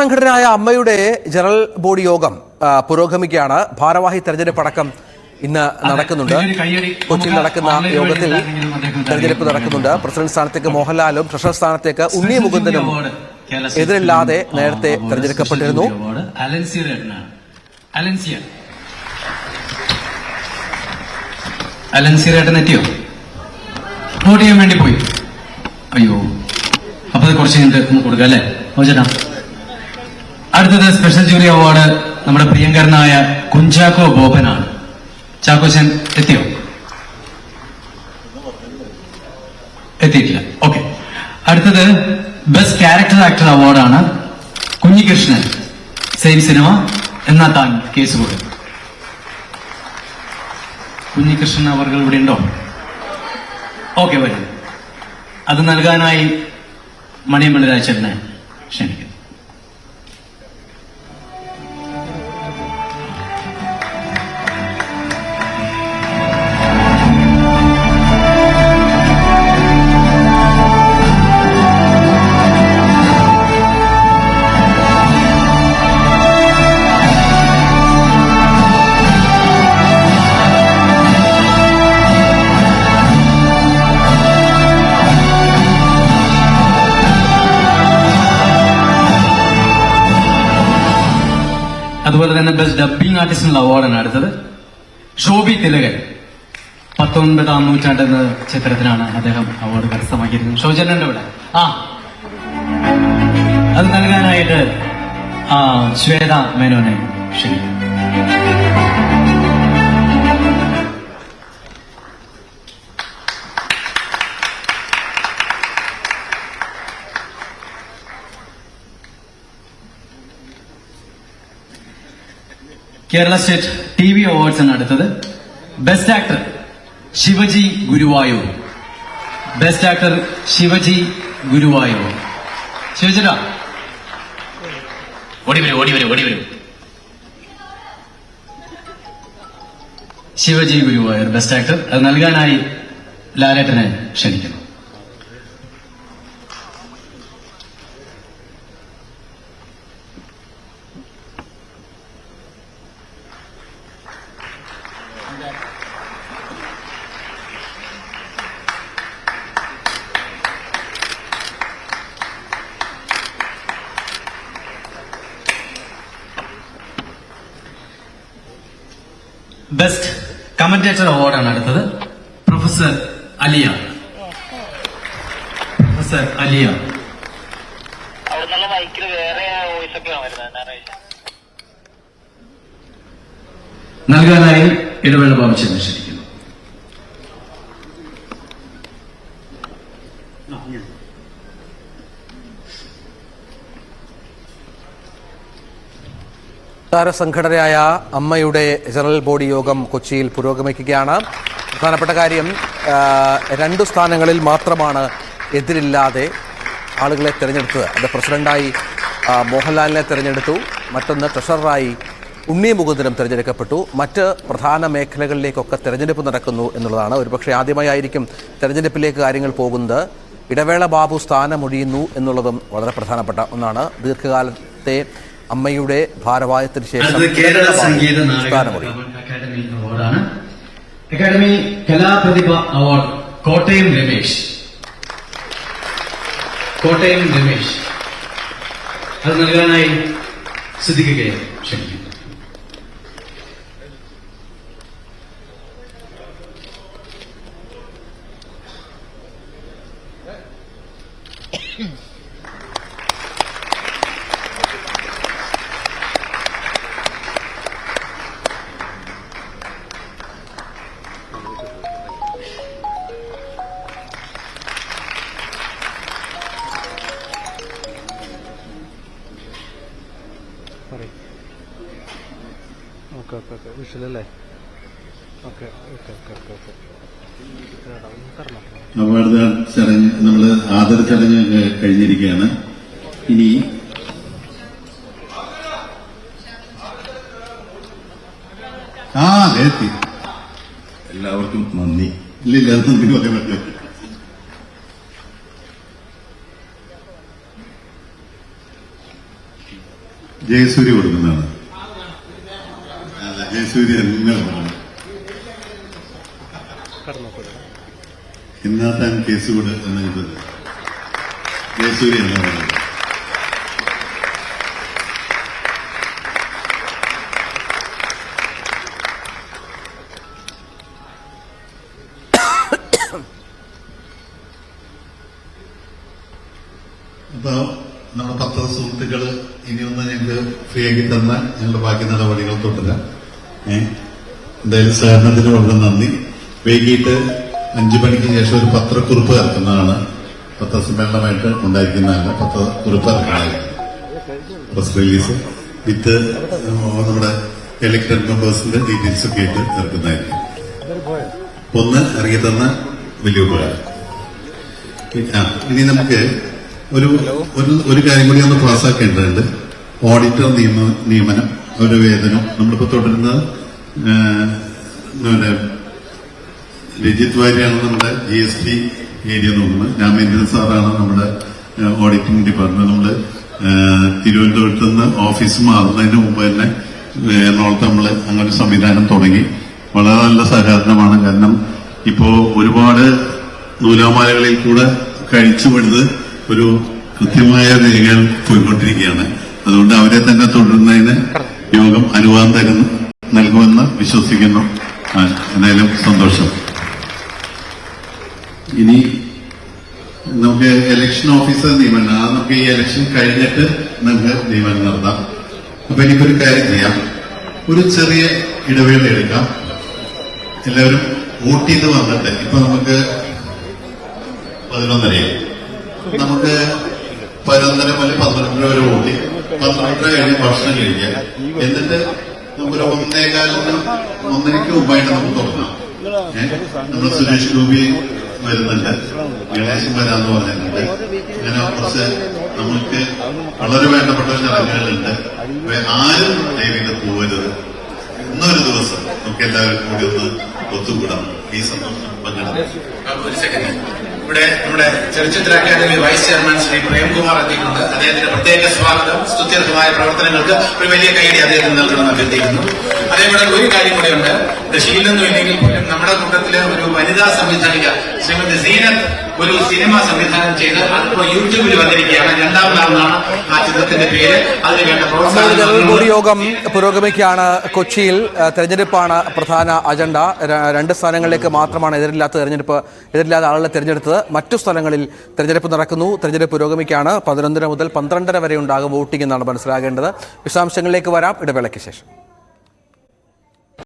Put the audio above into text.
താരസംഘടനയായ അമ്മയുടെ general body യോഗം പുരോഗമിക്കുകയാണ്. ഭാരവാഹി തെരഞ്ഞെടുപ്പ് അടക്കം ഇന്ന് നടക്കുന്നുണ്ട്. കൊച്ചിയിൽ നടക്കുന്ന യോഗത്തിൽ തെരഞ്ഞെടുപ്പ് നടക്കുന്നുണ്ട്. പ്രസിഡന്റ് സ്ഥാനത്തേക്ക് മോഹൻലാലും ട്രഷറർ സ്ഥാനത്തേക്ക് ഉണ്ണി മുകുന്ദനും എതിരില്ലാതെ നേരത്തെ തെരഞ്ഞെടുക്കപ്പെട്ടിരുന്നു. എത്തിയോ? വോട്ട് ചെയ്യാൻ വേണ്ടി പോയി. അയ്യോ, അപ്പൊ കുറച്ച് കഴിഞ്ഞിട്ട് കൊടുക്കാം അല്ലേ? ചേട്ടാ, അടുത്തത് സ്പെഷ്യൽ ജൂറി അവാർഡ് നമ്മുടെ പ്രിയങ്കരനായ കുഞ്ചാക്കോ ബോബനാണ്. ചാക്കോച്ചൻ എത്തിയോ? എത്തിയിട്ടില്ല. ഓക്കെ. അടുത്തത് ബെസ്റ്റ് ക്യാരക്ടർ ആക്ടർ അവാർഡാണ് കുഞ്ഞികൃഷ്ണൻ. സെയിം സിനിമ എന്നാ താൻ കേസ് കൊടുക്കും. കുഞ്ഞികൃഷ്ണൻ അവർ ഇവിടെ ഉണ്ടോ? ഓക്കെ, വരും. അത് നൽകാനായി മണിയമ്പള്ളി രാജേട്ടനെ ക്ഷണിക്കുന്നു. അതുപോലെ തന്നെ ബെസ്റ്റ് ഡബ്ബിംഗ് ആർട്ടിസ്റ്റിനുള്ള അവാർഡാണ് അടുത്തത്. ശോഭി തിലകൻ 19ാം നൂറ്റാണ്ടെന്ന ചിത്രത്തിനാണ് അദ്ദേഹം അവാർഡ് കരസ്ഥമാക്കിയിരുന്നത്. ഷോജനുണ്ട് ഇവിടെ. അത് നൽകാനായിട്ട് ശ്വേത മേനോനെ ക്ഷണിക്കും. കേരള സ്റ്റേറ്റ് TV അവാർഡ്സ് ആണ് അടുത്തത്. Best actor Shivaji Guruvayur. Best actor Shivaji Guruvayur. ശിവജിടാ, ഓടി വരും. Shivaji Guruvayur best actor. അത് നൽകാനായി ലാലേട്ടനെ ക്ഷണിക്കുന്നു. ബെസ്റ്റ് കമന്റേറ്റർ അവാർഡാണ് അടുത്തത്. പ്രൊഫസർ അലിയ. നൽകാനായി ഇടവേള ബാബുച്ചനെ ക്ഷണിക്കുന്നു. താരസംഘടനയായ അമ്മയുടെ ജനറൽ ബോഡി യോഗം കൊച്ചിയിൽ പുരോഗമിക്കുകയാണ്. പ്രധാനപ്പെട്ട കാര്യം, 2 സ്ഥാനങ്ങളിൽ മാത്രമാണ് എതിരില്ലാതെ ആളുകളെ തിരഞ്ഞെടുത്തത്. അത് പ്രസിഡന്റായി മോഹൻലാലിനെ തിരഞ്ഞെടുത്തു, മറ്റൊന്ന് ട്രഷററായി ഉണ്ണി മുകുന്ദനും തിരഞ്ഞെടുക്കപ്പെട്ടു. മറ്റ് പ്രധാന മേഖലകളിലേക്കൊക്കെ തിരഞ്ഞെടുപ്പ് നടക്കുന്നു എന്നുള്ളതാണ്. ഒരുപക്ഷെ ആദ്യമായിരിക്കും തിരഞ്ഞെടുപ്പിലേക്ക് കാര്യങ്ങൾ പോകുന്നത്. ഇടവേള ബാബു സ്ഥാനമൊഴിയുന്നു എന്നുള്ളതും വളരെ പ്രധാനപ്പെട്ട ഒന്നാണ്. ദീർഘകാലത്തെ അമ്മയുടെ ഭാരവാഹത്തിന് ശേഷം കേരള സംഗീത നാടക അക്കാദമി കലാപ്രതിഭ അവാർഡ് കോട്ടയം രമേശ്. അത് നൽകാനായി സിദ്ദിഖിനെ ക്ഷണിക്കുന്നു. അവാർഡ് ചടങ്ങ്, നമ്മള് ആദര ചടങ്ങ് കഴിഞ്ഞിരിക്കുകയാണ്. ഇനി എല്ലാവർക്കും നന്ദി. ഇല്ലില്ല, നന്ദി പറയാൻ പറ്റില്ല. ജയസൂര്യ കൊടുക്കുന്നതാണ്. അല്ല, ജയസൂര്യ തന്നെ പറഞ്ഞു. എന്നാ താൻ കേസ് കൂടെ എന്ന് കിട്ടുന്നത് ജയസൂര്യ എന്നാ പറയുന്നത്. അപ്പൊ നമ്മുടെ പത്ര സുഹൃത്തുക്കള് ഇനിയൊന്ന് ഞങ്ങൾക്ക് ഫ്രീ ആക്കി തന്ന ഞങ്ങളുടെ ബാക്കി നടപടികൾ തുടരാം. എന്തായാലും സഹകരണത്തിന് വളരെ നന്ദി. വൈകിട്ട് 5 മണിക്ക് ശേഷം ഒരു പത്രക്കുറിപ്പ് ഇറക്കുന്നതാണ്. പത്രസമ്മേളനമായിട്ട് ഉണ്ടായിരിക്കുന്നതല്ല, പത്രക്കുറിപ്പ് ഇറക്കുന്നതായിരിക്കും. പ്രസ് റിലീസ് വിത്ത് നമ്മുടെ ഇലക്ടഡ് മെമ്പേഴ്സിന്റെ ഡീറ്റെയിൽസ് ഒക്കെ ആയിട്ട് ഇറക്കുന്നതായിരിക്കും. ഒന്ന് ഇറങ്ങി തന്ന വലിയ ഉപകാരം. ഇനി നമുക്ക് ഒരു കാര്യം കൂടി ഒന്ന് പാസ്സാക്കേണ്ടതുണ്ട്. ഓഡിറ്റർ നിയമനം, അവരുടെ വേതനം നമ്മളിപ്പോ തുടരുന്നത് രജിത് വാര്യാണ് നമ്മുടെ GST ഏരിയ നോക്കുന്നത്. രാമേന്ദ്രൻ സാറാണ് നമ്മുടെ ഓഡിറ്റിംഗ് ഡിപ്പാർട്ട്മെന്റ്. നമ്മള് തിരുവനന്തപുരത്ത് നിന്ന് ഓഫീസ് മാറുന്നതിന് മുമ്പ് തന്നെ എറണാകുളത്ത് നമ്മള് അങ്ങനെ സംവിധാനം തുടങ്ങി. വളരെ നല്ല സഹകരണമാണ്. കാരണം ഇപ്പോ ഒരുപാട് നൂലാമാലകളിൽ കൂടെ കഴിച്ചുപെടുത്ത് ഒരു കൃത്യമായ രേഖകൾ പോയിക്കൊണ്ടിരിക്കുകയാണ്. അതുകൊണ്ട് അവരെ തന്നെ തുടരുന്നതിന് യോഗം അനുവാദം നൽകുമെന്ന് വിശ്വസിക്കുന്നു. എന്തായാലും സന്തോഷം. ഇനി നമുക്ക് ഇലക്ഷൻ ഓഫീസർ നിയമനം, നമുക്ക് ഈ ഇലക്ഷൻ കഴിഞ്ഞിട്ട് നമുക്ക് നിയമനം നടത്താം. അപ്പൊ എനിക്കൊരു കാര്യം ചെയ്യാം, ഒരു ചെറിയ ഇടവേള എടുക്കാം. എല്ലാവരും വോട്ട് ചെയ്ത് വന്നിട്ട് ഇപ്പൊ നമുക്ക് 11:30 നമുക്ക് 11:30 മുതൽ 12:30 വരെ വോട്ട് ചെയ്യും. 12:30 കഴിഞ്ഞ് ഭക്ഷണം കഴിക്കാം. എന്നിട്ട് നമുക്കൊരു 1:15 മുമ്പായിട്ട് നമുക്ക് തുടങ്ങാം. നമ്മൾ സുരേഷ് ഗോപി വരുന്നുണ്ട്, ഗണേശൻ വരാന്ന് പറഞ്ഞിട്ടുണ്ട്. അങ്ങനെ കുറച്ച് നമ്മൾക്ക് വളരെ വേണ്ടപ്പെട്ട ചടങ്ങുകളുണ്ട്. ആരും ദൈവിക പോകരുത്. ഇന്നൊരു ദിവസം നമുക്ക് എല്ലാവരും കൂടി ഒന്ന് ഒത്തുകൂടാം. ഈ സന്തോഷം പങ്കെടുക്കാം. ഒരു സെക്കൻഡ്, ഇവിടെ നമ്മുടെ ചലച്ചിത്ര academy vice chairman Shri Premkumar എത്തിയിട്ടുണ്ട്. അദ്ദേഹത്തിന്റെ പ്രത്യേക സ്വാഗതം. സ്തുത്യർഹമായ പ്രവർത്തനങ്ങൾക്ക് ഒരു വലിയ കൈയടി അദ്ദേഹത്തിന് നൽകണമെന്ന് അഭ്യർത്ഥിക്കുന്നു. അതേപോലെ ഒരു കാര്യം കൂടെയുണ്ട്. ശീലൊന്നും ഇല്ലെങ്കിൽ പോലും നമ്മുടെ കൂട്ടത്തിലെ ഒരു വനിതാ സംവിധായിക ശ്രീമതി സീനത്ത് ഒരു സിനിമ സംവിധാനം ചെയ്ത് അതിപ്പോ യൂട്യൂബിൽ വന്നിരിക്കുകയാണ്. രണ്ടാമതാണെന്നാണ് ആ ചിത്രത്തിന്റെ പേര്. അതിനുവേണ്ട ജനറൽ ബോഡി യോഗം പുരോഗമിക്കുകയാണ്. കൊച്ചിയിൽ തെരഞ്ഞെടുപ്പാണ് പ്രധാന അജണ്ട. 2 സ്ഥാനങ്ങളിലേക്ക് മാത്രമാണ് എതിരില്ലാത്ത ആളുകളെ തെരഞ്ഞെടുത്തത്. മറ്റു സ്ഥലങ്ങളിൽ തെരഞ്ഞെടുപ്പ് നടക്കുന്നു. തെരഞ്ഞെടുപ്പ് പുരോഗമിക്കുകയാണ്. 11:30 മുതൽ 12:30 വരെ ഉണ്ടാകും വോട്ടിംഗ് എന്നാണ് മനസ്സിലാകേണ്ടത്. വിശദാംശങ്ങളിലേക്ക് വരാം ഇടവേളയ്ക്ക് ശേഷം.